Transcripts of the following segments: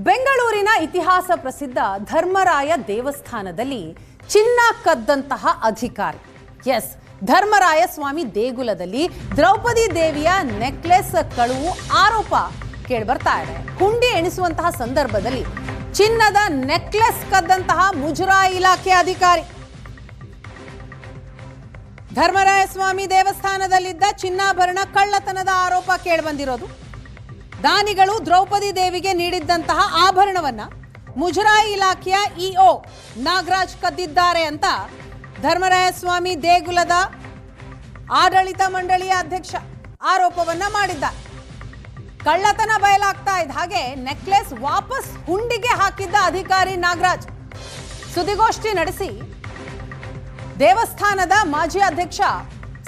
ಬೆಂಗಳೂರಿನ ಇತಿಹಾಸ ಪ್ರಸಿದ್ಧ ಧರ್ಮರಾಯ ದೇವಸ್ಥಾನದಲ್ಲಿ ಚಿನ್ನ ಕದ್ದಂತಹ ಅಧಿಕಾರಿ. ಎಸ್, ಧರ್ಮರಾಯ ಸ್ವಾಮಿ ದೇಗುಲದಲ್ಲಿ ದ್ರೌಪದಿ ದೇವಿಯ ನೆಕ್ಲೆಸ್ ಕಳುವು ಆರೋಪ ಕೇಳಿಬರ್ತಾ ಇದೆ. ಹುಂಡಿ ಎಣಿಸುವಂತಹ ಸಂದರ್ಭದಲ್ಲಿ ಚಿನ್ನದ ನೆಕ್ಲೆಸ್ ಕದ್ದಂತಹ ಮುಜರಾಯಿ ಇಲಾಖೆ ಅಧಿಕಾರಿ. ಧರ್ಮರಾಯ ಸ್ವಾಮಿ ದೇವಸ್ಥಾನದಲ್ಲಿದ್ದ ಚಿನ್ನಾಭರಣ ಕಳ್ಳತನದ ಆರೋಪ ಕೇಳಿಬಂದಿರೋದು. ದಾನಿಗಳು ದ್ರೌಪದಿ ದೇವಿಗೆ ನೀಡಿದ್ದಂತಹ ಆಭರಣವನ್ನ ಮುಜರಾಯಿ ಇಲಾಖೆಯ ಇಒ ನಾಗರಾಜ್ ಕದ್ದಿದ್ದಾರೆ ಅಂತ ಧರ್ಮರಾಯ ಸ್ವಾಮಿ ದೇಗುಲದ ಆಡಳಿತ ಮಂಡಳಿಯ ಅಧ್ಯಕ್ಷ ಆರೋಪವನ್ನ ಮಾಡಿದ್ದಾರೆ. ಕಳ್ಳತನ ಬಯಲಾಗ್ತಾ ಇದ್ದ ಹಾಗೆ ನೆಕ್ಲೆಸ್ ವಾಪಸ್ ಹುಂಡಿಗೆ ಹಾಕಿದ್ದ ಅಧಿಕಾರಿ ನಾಗರಾಜ್ ಸುದ್ದಿಗೋಷ್ಠಿ ನಡೆಸಿ ದೇವಸ್ಥಾನದ ಮಾಜಿ ಅಧ್ಯಕ್ಷ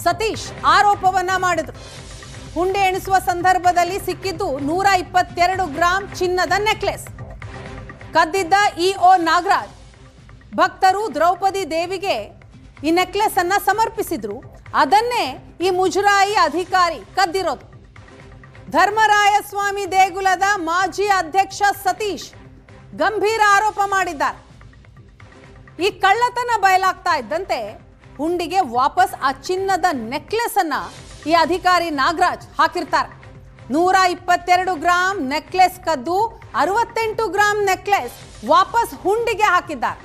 ಸತೀಶ್ ಆರೋಪವನ್ನ ಮಾಡಿದ್ರು. ಹುಂಡಿ ಎಣಿಸುವ ಸಂದರ್ಭದಲ್ಲಿ ಸಿಕ್ಕಿದ್ದು 122 ಗ್ರಾಂ ಚಿನ್ನದ ನೆಕ್ಲೆಸ್. ಕದ್ದಿದ್ದ ಇಒ ನಾಗರಾಜ್ ಭಕ್ತರು ದ್ರೌಪದಿ ದೇವಿಗೆ ಈ ನೆಕ್ಲೆಸ್ ಅನ್ನ ಸಮರ್ಪಿಸಿದ್ರು. ಅದನ್ನೇ ಈ ಮುಜರಾಯಿ ಅಧಿಕಾರಿ ಕದ್ದಿರೋದು. ಧರ್ಮರಾಯ ಸ್ವಾಮಿ ದೇಗುಲದ ಮಾಜಿ ಅಧ್ಯಕ್ಷ ಸತೀಶ್ ಗಂಭೀರ ಆರೋಪ ಮಾಡಿದ್ದಾರೆ. ಈ ಕಳ್ಳತನ ಬಯಲಾಗ್ತಾ ಇದ್ದಂತೆ ಹುಂಡಿಗೆ ವಾಪಸ್ ಆ ಚಿನ್ನದ ನೆಕ್ಲೆಸ್ ಅನ್ನ ಈ ಅಧಿಕಾರಿ ನಾಗರಾಜ್ ಹಾಕಿರ್ತಾರೆ. 122 ಗ್ರಾಂ ನೆಕ್ಲೆಸ್ ಕದ್ದು 68 ಗ್ರಾಂ ನೆಕ್ಲೆಸ್ ವಾಪಸ್ ಹುಂಡಿಗೆ ಹಾಕಿದ್ದಾರೆ.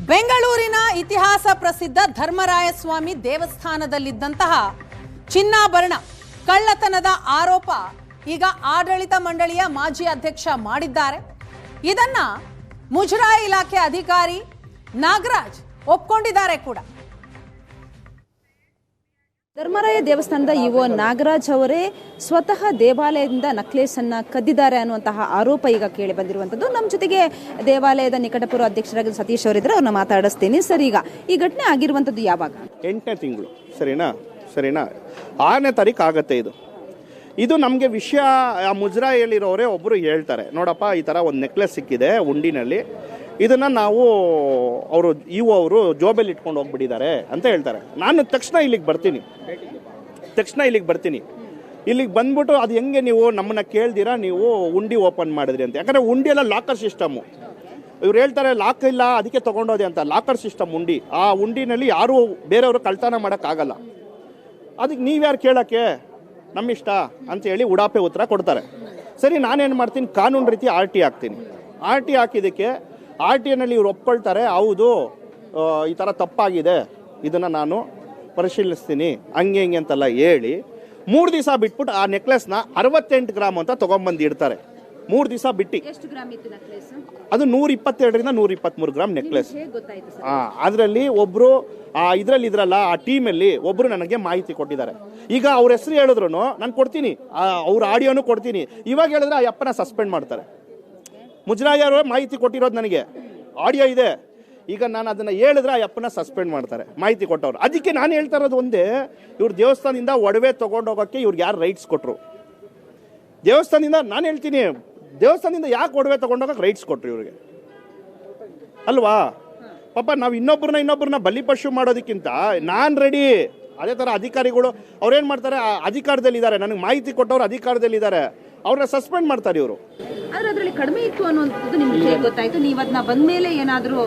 ಬೆಂಗಳೂರಿನ ಇತಿಹಾಸ ಪ್ರಸಿದ್ಧ ಧರ್ಮರಾಯ ಸ್ವಾಮಿ ದೇವಸ್ಥಾನದಲ್ಲಿದ್ದಂತಹ ಚಿನ್ನಾಭರಣ ಕಳ್ಳತನದ ಆರೋಪ ಈಗ ಆಡಳಿತ ಮಂಡಳಿಯ ಮಾಜಿ ಅಧ್ಯಕ್ಷ ಮಾಡಿದ್ದಾರೆ. ಇದನ್ನ ಮುಜರಾಯಿ ಇಲಾಖೆ ಅಧಿಕಾರಿ ನಾಗರಾಜ್ ಒಪ್ಕೊಂಡಿದ್ದಾರೆ ಕೂಡ. ಧರ್ಮರಾಯ ದೇವಸ್ಥಾನದ ಇಒ ನಾಗರಾಜ್ ಅವರೇ ಸ್ವತಃ ದೇವಾಲಯದಿಂದ ನಕ್ಲೇಸ್ ಅನ್ನ ಕದ್ದಿದ್ದಾರೆ ಅನ್ನುವಂತಹ ಆರೋಪ ಈಗ ಕೇಳಿ ಬಂದಿರುವಂತದ್ದು. ನಮ್ಮ ಜೊತೆಗೆ ದೇವಾಲಯದ ನಿಕಟಪೂರ್ವ ಅಧ್ಯಕ್ಷರಾಗಿ ಸತೀಶ್ ಅವರಿದ್ರೆ ಅವ್ರನ್ನ ಮಾತಾಡಿಸ್ತೀನಿ. ಸರ್, ಈಗ ಈ ಘಟನೆ ಆಗಿರುವಂತದ್ದು ಯಾವಾಗ? 8ನೇ ತಿಂಗಳು. ಸರಿನಾ 6ನೇ ತಾರೀಕು ಆಗತ್ತೆ ಇದು ನಮಗೆ ವಿಷಯ. ಆ ಮುಜರಾಯಿಯಲ್ಲಿರೋರೇ ಒಬ್ಬರು ಹೇಳ್ತಾರೆ, ನೋಡಪ್ಪ ಈ ಥರ ಒಂದು ನೆಕ್ಲೆಸ್ ಸಿಕ್ಕಿದೆ ಉಂಡಿನಲ್ಲಿ, ಇದನ್ನು ನಾವು ಅವರು ಜೋಬಲ್ಲಿ ಇಟ್ಕೊಂಡು ಹೋಗ್ಬಿಟ್ಟಿದ್ದಾರೆ ಅಂತ ಹೇಳ್ತಾರೆ. ನಾನು ತಕ್ಷಣ ಇಲ್ಲಿಗೆ ಬರ್ತೀನಿ. ಇಲ್ಲಿಗೆ ಬಂದ್ಬಿಟ್ಟು ಅದು ಹೆಂಗೆ ನೀವು ನಮ್ಮನ್ನ ಕೇಳ್ದಿರಾ ನೀವು ಉಂಡಿ ಓಪನ್ ಮಾಡಿದ್ರಿ ಅಂತ. ಯಾಕಂದರೆ ಉಂಡಿ ಎಲ್ಲ ಲಾಕರ್ ಸಿಸ್ಟಮು. ಇವ್ರು ಹೇಳ್ತಾರೆ ಲಾಕ್ ಇಲ್ಲ ಅದಕ್ಕೆ ತೊಗೊಂಡೋದೆ ಅಂತ. ಲಾಕರ್ ಸಿಸ್ಟಮ್ ಉಂಡಿ. ಆ ಉಂಡಿನಲ್ಲಿ ಯಾರೂ ಬೇರೆಯವರು ಕಳ್ತನ ಮಾಡೋಕ್ಕಾಗಲ್ಲ. ಅದಕ್ಕೆ ನೀವ್ಯಾರು ಕೇಳೋಕ್ಕೆ, ನಮ್ಮಿಷ್ಟ ಅಂತೇಳಿ ಉಡಾಪೆ ಉತ್ತರ ಕೊಡ್ತಾರೆ. ಸರಿ, ನಾನೇನು ಮಾಡ್ತೀನಿ, ಕಾನೂನು ರೀತಿ RT ಹಾಕ್ತೀನಿ. RT ಹಾಕಿದ್ದಕ್ಕೆ RTನಲ್ಲಿ ಇವ್ರು ಒಪ್ಕೊಳ್ತಾರೆ, ಹೌದು ಈ ಥರ ತಪ್ಪಾಗಿದೆ, ಇದನ್ನು ನಾನು ಪರಿಶೀಲಿಸ್ತೀನಿ ಹಂಗೆ ಹಿಂಗೆ ಅಂತೆಲ್ಲ ಹೇಳಿ 3 ದಿವಸ ಬಿಟ್ಬಿಟ್ಟು ಆ ನೆಕ್ಲೆಸ್ನ 68 ಗ್ರಾಮ್ ಅಂತ ತೊಗೊಂಬಂದು ಇಡ್ತಾರೆ. 3 ದಿವಸ ಬಿಟ್ಟು. ಅದು 122ರಿಂದ 123 ಗ್ರಾಮ್ ನೆಕ್ಲೆಸ್. ಅದರಲ್ಲಿ ಒಬ್ರು ಇದ್ರಲ್ಲ ಆ ಟೀಮಲ್ಲಿ ಒಬ್ರು ನನಗೆ ಮಾಹಿತಿ ಕೊಟ್ಟಿದ್ದಾರೆ. ಈಗ ಅವ್ರ ಹೆಸರು ಹೇಳಿದ್ರು ನಾನು ಕೊಡ್ತೀನಿ, ಅವ್ರ ಆಡಿಯೋನು ಕೊಡ್ತೀನಿ. ಇವಾಗ ಹೇಳಿದ್ರೆ ಆ ಅಪ್ಪನ ಸಸ್ಪೆಂಡ್ ಮಾಡ್ತಾರೆ. ಮುಜರಾಯಿಯವರು ಮಾಹಿತಿ ಕೊಟ್ಟಿರೋದು ನನಗೆ ಆಡಿಯೋ ಇದೆ. ಈಗ ನಾನು ಅದನ್ನ ಹೇಳಿದ್ರೆ ಆ ಅಪ್ಪನ ಸಸ್ಪೆಂಡ್ ಮಾಡ್ತಾರೆ, ಮಾಹಿತಿ ಕೊಟ್ಟವ್ರು. ಅದಕ್ಕೆ ನಾನು ಹೇಳ್ತಾ ಇರೋದು ಒಂದೇ, ಇವ್ರ ದೇವಸ್ಥಾನದಿಂದ ಒಡವೆ ತಗೊಂಡೋಗಕ್ಕೆ ಇವ್ರಿಗೆ ಯಾರು ರೈಟ್ಸ್ ಕೊಟ್ರು? ದೇವಸ್ಥಾನದಿಂದ ನಾನು ಹೇಳ್ತೀನಿ, ದೇವಸ್ಥಾನದಿಂದ ಯಾಕೆ ಒಡವೆ ತಗೊಂಡೋಗಕ್ಕೆ ರೈಟ್ಸ್ ಕೊಟ್ರು ಇವ್ರಿಗೆ ಅಲ್ವಾ? ಪಾಪ ನಾವು ಇನ್ನೊಬ್ಬರನ್ನ ಬಲಿಪಶು ಮಾಡೋದಕ್ಕಿಂತ ನಾನು ರೆಡಿ. ಅದೇ ಥರ ಅಧಿಕಾರಿಗಳು ಅವ್ರೇನು ಮಾಡ್ತಾರೆ, ಅಧಿಕಾರದಲ್ಲಿದ್ದಾರೆ, ನನಗೆ ಮಾಹಿತಿ ಕೊಟ್ಟವ್ರು ಅಧಿಕಾರದಲ್ಲಿದ್ದಾರೆ, ಅವ್ರನ್ನ ಸಸ್ಪೆಂಡ್ ಮಾಡ್ತಾರೆ ಇವರು. ಆದ್ರೆ ಅದರಲ್ಲಿ ಕಡಿಮೆ ಇತ್ತು ಅನ್ನೋದು ನಿಮ್ಗೆ ಗೊತ್ತಾಯ್ತು. ನೀವು ಅದನ್ನ ಬಂದ್ಮೇಲೆ ಏನಾದರೂ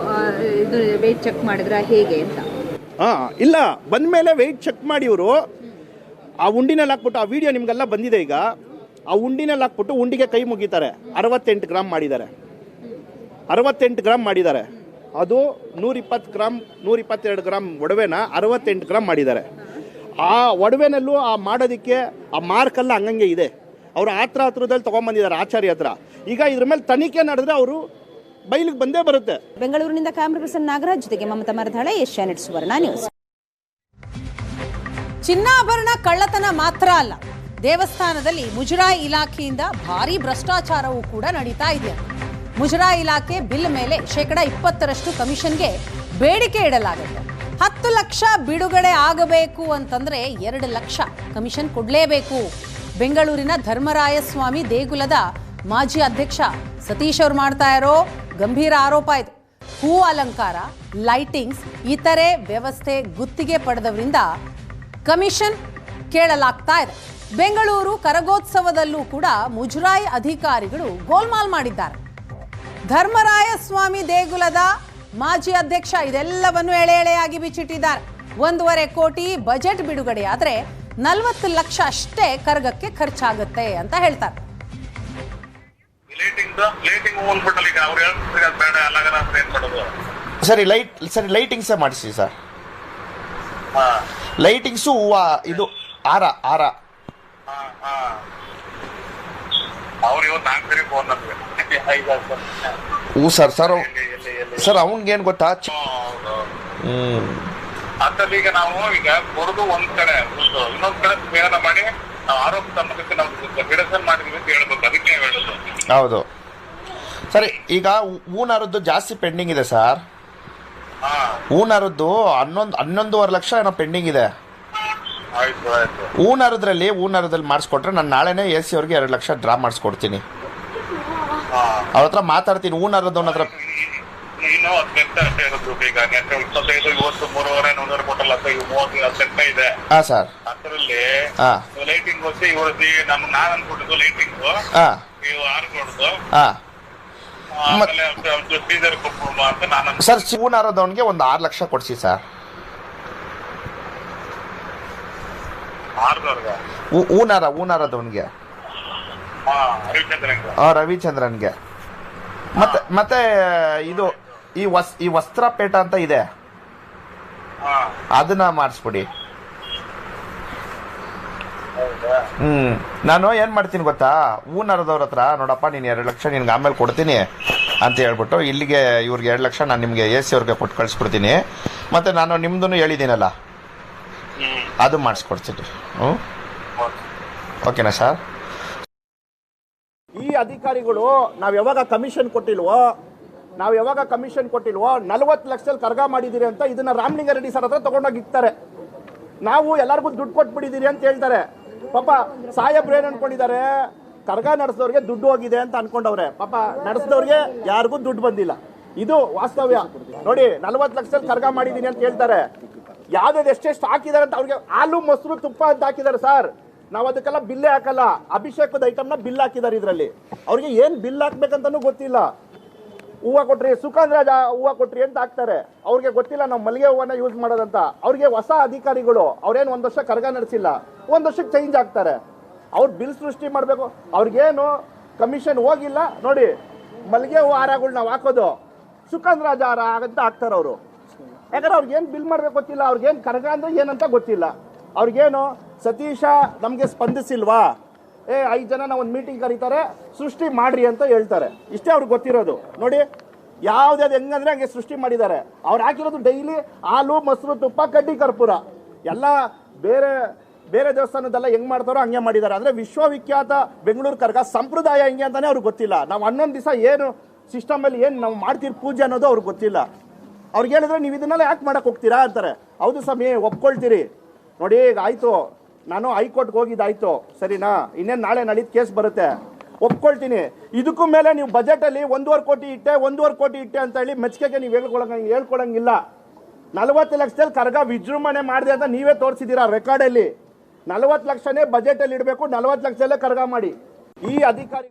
ಇದು ವೆಯ್ಟ್ ಚೆಕ್ ಮಾಡಿದ್ರ ಹೇಗೆ ಅಂತ? ಇಲ್ಲ, ಬಂದ್ಮೇಲೆ ವೆಯ್ಟ್ ಚೆಕ್ ಮಾಡಿ ಇವರು ಆ ಉಂಡಿನಲ್ಲಿ ಹಾಕ್ಬಿಟ್ಟು, ಆ ವಿಡಿಯೋ ನಿಮ್ಗೆಲ್ಲ ಬಂದಿದೆ. ಈಗ ಆ ಉಂಡಿನಲ್ಲಿ ಹಾಕ್ಬಿಟ್ಟು ಉಂಡಿಗೆ ಕೈ ಮುಗಿತಾರೆ. 68 ಗ್ರಾಮ್ ಮಾಡಿದ್ದಾರೆ. 68 ಗ್ರಾಮ್ ಮಾಡಿದ್ದಾರೆ. ಅದು 122 ಗ್ರಾಮ್ ಒಡವೆನ 68 ಗ್ರಾಮ್ ಮಾಡಿದ್ದಾರೆ. ಆ ಒಡವೆನಲ್ಲೂ ಆ ಮಾಡೋದಕ್ಕೆ ಆ ಮಾರ್ಕೆಲ್ಲ ಹಂಗಂಗೆ ಇದೆ. ಅವರು ಹತ್ರದಲ್ಲಿ ತೊಗೊಂಬಂದಿದ್ದಾರೆ ಆಚಾರ್ಯ ಹತ್ರ. ಈಗ ಇದ್ರ ಮೇಲೆ ತನಿಖೆ ನಡೆದ್ರೆ ಅವರು ಬಯಲಿಗೆ ಬಂದೇ ಬರುತ್ತೆ. ಬೆಂಗಳೂರಿನಿಂದ ಕ್ಯಾಮರಾ ಪರ್ಸನ್ ನಾಗರಾಜ್ ಜೊತೆಗೆ ಮಮತಾ ಮರದಾಳೆ, ಏಷ್ಯಾನೆಟ್ ಸುವರ್ಣ ನ್ಯೂಸ್. ಚಿನ್ನಾಭರಣ ಕಳ್ಳತನ ಮಾತ್ರ ಅಲ್ಲ, ದೇವಸ್ಥಾನದಲ್ಲಿ ಮುಜರಾಯಿ ಇಲಾಖೆಯಿಂದ ಭಾರಿ ಭ್ರಷ್ಟಾಚಾರವೂ ಕೂಡ ನಡೀತಾ ಇದೆ. ಮುಜರಾಯಿ ಇಲಾಖೆ ಬಿಲ್ ಮೇಲೆ 20% ಕಮಿಷನ್ಗೆ ಬೇಡಿಕೆ ಇಡಲಾಗುತ್ತೆ. 10 ಲಕ್ಷ ಬಿಡುಗಡೆ ಆಗಬೇಕು ಅಂತಂದ್ರೆ 2 ಲಕ್ಷ ಕಮಿಷನ್ ಕೊಡಲೇಬೇಕು. ಬೆಂಗಳೂರಿನ ಧರ್ಮರಾಯ ಸ್ವಾಮಿ ದೇಗುಲದ ಮಾಜಿ ಅಧ್ಯಕ್ಷ ಸತೀಶ್ ಅವರು ಮಾಡ್ತಾ ಇರೋ ಗಂಭೀರ ಆರೋಪ ಇದು. ಹೂ ಅಲಂಕಾರ, ಲೈಟಿಂಗ್ಸ್, ಇತರೆ ವ್ಯವಸ್ಥೆ ಗುತ್ತಿಗೆ ಪಡೆದವರಿಂದ ಕಮಿಷನ್ ಕೇಳಲಾಗ್ತಾ ಇದೆ. ಬೆಂಗಳೂರು ಕರಗೋತ್ಸವದಲ್ಲೂ ಕೂಡ ಮುಜರಾಯಿ ಅಧಿಕಾರಿಗಳು ಗೋಲ್ಮಾಲ್ ಮಾಡಿದ್ದಾರೆ. ಧರ್ಮರಾಯ ಸ್ವಾಮಿ ದೇಗುಲದ ಮಾಜಿ ಅಧ್ಯಕ್ಷ ಇದೆಲ್ಲವನ್ನು ಎಳೆ ಎಳೆಯಾಗಿ ಬಿಚ್ಚಿಟ್ಟಿದ್ದಾರೆ. 1.5 ಕೋಟಿ ಬಜೆಟ್ ಬಿಡುಗಡೆಯಾದ್ರೆ 40 ಲಕ್ಷ ಅಷ್ಟೇ ಕರಗಕ್ಕೆ ಖರ್ಚಾಗುತ್ತೆ ಅಂತ ಹೇಳ್ತಾರೆ. ಸರಿ ಲೈಟಿಂಗ್ಸೇ ಮಾಡಿಸಿ ಸರ್. ಲೈಟಿಂಗ್ಸು ಹೂವು ಇದು ಹಾರ ಹೂ ಸರ್ ಅವನ್ಗೇನು ಗೊತ್ತಾ? ಅದ್ರಲ್ಲಿ ಈಗ ನಾವು ಈಗ ಕೊಡದು ಒಂದ್ ಕಡೆ ಇನ್ನೊಂದ್ ಕಡೆ ಬೇರೆ ಮಾಡಿ ನಾವು ಆರೋಪ ಸಂಬಂಧಕ್ಕೆ ನಾವು ರಿಡಕ್ಷನ್ ಮಾಡಿದ್ವಿ ಅಂತ ಹೇಳ್ಬೇಕು. ಅದಕ್ಕೆ ಹೇಳುದು. ಹೌದು ಸರಿ. ಈಗ ಹೂನಾರದ್ದು ಜಾಸ್ತಿ ಪೆಂಡಿಂಗ್ ಇದೆ ಸರ್. ಹೂನಾರದ್ದು 11.5 ಲಕ್ಷ ಏನೋ ಪೆಂಡಿಂಗ್ ಇದೆ. ಹೂನಾರದಲ್ಲಿ ಮಾಡಿಸ್ಕೊಟ್ರೆ ನಾನು ನಾಳೆನೇ AC ಅವ್ರಿಗೆ 2 ಲಕ್ಷ ಡ್ರಾ ಮಾಡಿಸ್ಕೊಡ್ತೀನಿ. ಅವ್ರ ಹತ್ರ ಮಾತಾಡ್ತೀನಿ. ಹೂನಾರದವನ ಹತ್ರ ಇನ್ನು 18 ಅಷ್ಟೇ ಇರೋದು. ಈಗ 25 ಇವತ್ತು 3.5 1.5 ಕೊಟ್ಟಲ್ಲ ಸರ್. 30 ಇದೆ. ಹಾಂ ಸರ್. ಅದರಲ್ಲಿ ಹಾಂ ಲೈಟಿಂಗ್ వచ్చి ಇವರದ್ದು ನಮ್ಗೆ ನಾನು ಅನ್ಕೊಟ್ಟಿದ್ದು ಲೈಟಿಂಗ್ ಹಾಂ ನೀವು ಆರ್ಕೊಡ್ದು ಹಾಂ ಆಮೇಲೆ ಟೀಸರ್ ಕೊಟ್ಬಿಡುವ ಅಂತ ನಾನು ಸರ್. ಹೂನಾರದವನಿಗೆ ಒಂದು 6 ಲಕ್ಷ ಕೊಡ್ಸಿ ಸರ್. ಹೂನಾರದವನಿಗೆ ರವಿಚಂದ್ರನ್ಗೆ. ಮತ್ತೆ ಇದು ಈ ವಸ್ತ್ರಪೇಟ ಅಂತ ಇದೆ, ಅದನ್ನ ಮಾಡಿಸ್ಬಿಡಿ. ನಾನು ಏನ್ ಮಾಡ್ತೀನಿ ಗೊತ್ತಾ? ಹೂನಾರದವ್ರ ಹತ್ರ ನೋಡಪ್ಪ ನೀನು 2 ಲಕ್ಷ ನಿನ್ಗೆ ಆಮೇಲೆ ಕೊಡ್ತೀನಿ ಅಂತ ಹೇಳ್ಬಿಟ್ಟು ಇಲ್ಲಿಗೆ ಇವ್ರಿಗೆ 2 ಲಕ್ಷ ನಾನು ನಿಮಗೆ AC ಅವ್ರಿಗೆ ಕೊಟ್ಟು ಕಳಿಸ್ಬಿಡ್ತೀನಿ. ಮತ್ತೆ ನಾನು ನಿಮ್ದು ಹೇಳಿದ್ದೀನಲ್ಲ ಅದು ಮಾಡಿಸ್ಕೊಡ್ತೀನಿ. ಓಕೆನಾ ಸರ್? ಈ ಅಧಿಕಾರಿಗಳು ನಾವು ಯಾವಾಗ ಕಮಿಷನ್ ಕೊಟ್ಟಿಲ್ವೋ 40 ಲಕ್ಷದಲ್ಲಿ ಕರ್ಗ ಮಾಡಿದ್ದೀರಿ ಅಂತ ಇದನ್ನ ರಾಮಲಿಂಗಾರೆಡ್ಡಿ ಸರ್ ಹತ್ರ ತಗೊಂಡೋಗಿ ಇಕ್ತಾರೆ. ನಾವು ಎಲ್ಲರಿಗೂ ದುಡ್ಡು ಕೊಟ್ಬಿಟ್ಟಿದ್ದೀರಿ ಅಂತ ಹೇಳ್ತಾರೆ. ಪಾಪ ಸಾಹೇಬ್ರು ಏನು ಅನ್ಕೊಂಡಿದ್ದಾರೆ? ಕರ್ಗ ನಡೆಸಿದವ್ರಿಗೆ ದುಡ್ಡು ಹೋಗಿದೆ ಅಂತ ಅನ್ಕೊಂಡವ್ರೆ. ಪಾಪ ನಡೆಸಿದವ್ರಿಗೆ ಯಾರಿಗೂ ದುಡ್ಡು ಬಂದಿಲ್ಲ. ಇದು ವಾಸ್ತವ್ಯ ನೋಡಿ. 40 ಲಕ್ಷದಲ್ಲಿ ಕರ್ಗ ಮಾಡಿದ್ದೀನಿ ಅಂತ ಹೇಳ್ತಾರೆ. ಯಾವ್ದು ಎಷ್ಟೆಷ್ಟು ಹಾಕಿದ್ದಾರೆ ಅಂತ ಅವ್ರಿಗೆ ಹಾಲು ಮೊಸರು ತುಪ್ಪ ಅಂತ ಹಾಕಿದ್ದಾರೆ ಸರ್. ನಾವು ಅದಕ್ಕೆಲ್ಲ ಬಿಲ್ಲೇ ಹಾಕಲ್ಲ. ಅಭಿಷೇಕದ ಐಟಮ್ನ ಬಿಲ್ ಹಾಕಿದ್ದಾರೆ. ಇದರಲ್ಲಿ ಅವ್ರಿಗೆ ಏನು ಬಿಲ್ ಹಾಕ್ಬೇಕಂತನೂ ಗೊತ್ತಿಲ್ಲ. ಹೂವು ಕೊಟ್ರಿ, ಸುಖಂದ್ರಾಜ ಹೂವು ಕೊಟ್ರಿ ಅಂತ ಹಾಕ್ತಾರೆ. ಅವ್ರಿಗೆ ಗೊತ್ತಿಲ್ಲ ನಾವು ಮಲ್ಲಿಗೆ ಹೂವನ್ನ ಯೂಸ್ ಮಾಡೋದಂತ. ಅವ್ರಿಗೆ ಹೊಸ ಅಧಿಕಾರಿಗಳು ಅವ್ರೇನು 1 ವರ್ಷ ಕರ್ಗ ನಡೆಸಿಲ್ಲ, 1 ವರ್ಷಕ್ಕೆ ಚೇಂಜ್ ಆಗ್ತಾರೆ. ಅವ್ರು ಬಿಲ್ ಸೃಷ್ಟಿ ಮಾಡಬೇಕು. ಅವ್ರಿಗೇನು ಕಮಿಷನ್ ಹೋಗಿಲ್ಲ ನೋಡಿ. ಮಲ್ಲಿಗೆ ಹೂವು ಹಾರಗಳು ನಾವು ಹಾಕೋದು ಸುಖಂದ್ರಾಜ ಹಾರ ಅಂತ ಹಾಕ್ತಾರೆ ಅವರು. ಯಾಕಂದ್ರೆ ಅವ್ರಿಗೇನು ಬಿಲ್ ಮಾಡ್ಬೇಕು ಗೊತ್ತಿಲ್ಲ. ಅವ್ರಿಗೇನು ಕರ್ಗ ಅಂದ್ರೆ ಏನಂತ ಗೊತ್ತಿಲ್ಲ. ಅವ್ರಿಗೇನು ಸತೀಶ ನಮಗೆ ಸ್ಪಂದಿಸಿಲ್ವಾ? 5 ಜನ ನಾವು ಒಂದು ಮೀಟಿಂಗ್ ಕರೀತಾರೆ, ಸೃಷ್ಟಿ ಮಾಡ್ರಿ ಅಂತ ಹೇಳ್ತಾರೆ. ಇಷ್ಟೇ ಅವ್ರಿಗೆ ಗೊತ್ತಿರೋದು ನೋಡಿ. ಯಾವ್ದು ಹೆಂಗಂದ್ರೆ ಹಂಗೆ ಸೃಷ್ಟಿ ಮಾಡಿದ್ದಾರೆ. ಅವ್ರು ಹಾಕಿರೋದು ಡೈಲಿ ಹಾಲು ಮೊಸರು ತುಪ್ಪ ಕಡ್ಡಿ ಕರ್ಪೂರ ಎಲ್ಲ ಬೇರೆ ಬೇರೆ ದೇವಸ್ಥಾನದೆಲ್ಲ ಹೆಂಗ್ ಮಾಡ್ತಾರೋ ಹಂಗೆ ಮಾಡಿದ್ದಾರೆ. ಅಂದ್ರೆ ವಿಶ್ವವಿಖ್ಯಾತ ಬೆಂಗಳೂರು ಕರ್ಗ ಸಂಪ್ರದಾಯ ಹಿಂಗೆ ಅಂತಾನೆ ಅವ್ರಿಗೆ ಗೊತ್ತಿಲ್ಲ. ನಾವು 11 ದಿವಸ ಏನು ಸಿಸ್ಟಮ್ ಅಲ್ಲಿ ಏನು ನಾವು ಮಾಡ್ತೀರಿ ಪೂಜೆ ಅನ್ನೋದು ಅವ್ರಿಗೆ ಗೊತ್ತಿಲ್ಲ. ಅವ್ರಿಗೆ ಹೇಳಿದ್ರೆ ನೀವು ಇದನ್ನೆಲ್ಲ ಯಾಕೆ ಮಾಡಕ್ ಹೋಗ್ತೀರಾ ಅಂತಾರೆ. ಹೌದು ಸ್ವಾಮಿ ಒಪ್ಕೊಳ್ತೀರಿ ನೋಡಿ. ಈಗ ಆಯ್ತು, ನಾನು ಹೈಕೋರ್ಟ್ಗೆ ಹೋಗಿದ್ದಾಯ್ತು ಸರಿನಾ, ಇನ್ನೇನು ನಾಳೆ ನಾಳಿದ್ದು ಕೇಸ್ ಬರುತ್ತೆ, ಒಪ್ಕೊಳ್ತೀನಿ. ಇದಕ್ಕೂ ಮೇಲೆ ನೀವು ಬಜೆಟಲ್ಲಿ 1.5 ಕೋಟಿ ಇಟ್ಟೆ ಅಂತ ಹೇಳಿ ಮೆಚ್ಚುಗೆಗೆ ನೀವು ಹೇಳ್ಕೊಳಂಗಿಲ್ಲ. 40 ಲಕ್ಷದಲ್ಲಿ ಕರ್ಗ ವಿಜೃಂಭಣೆ ಮಾಡಿದೆ ಅಂತ ನೀವೇ ತೋರಿಸಿದ್ದೀರಾ ರೆಕಾರ್ಡಲ್ಲಿ. 40 ಲಕ್ಷನೇ ಬಜೆಟಲ್ಲಿ ಇಡಬೇಕು, 40 ಲಕ್ಷದಲ್ಲೇ ಕರ್ಗ ಮಾಡಿ. ಈ ಅಧಿಕಾರಿ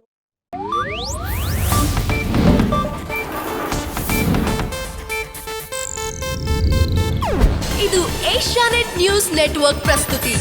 ಇದು ಏಷ್ಯಾನೆಟ್ ನ್ಯೂಸ್ ನೆಟ್ವರ್ಕ್ ಪ್ರಸ್ತುತಿ.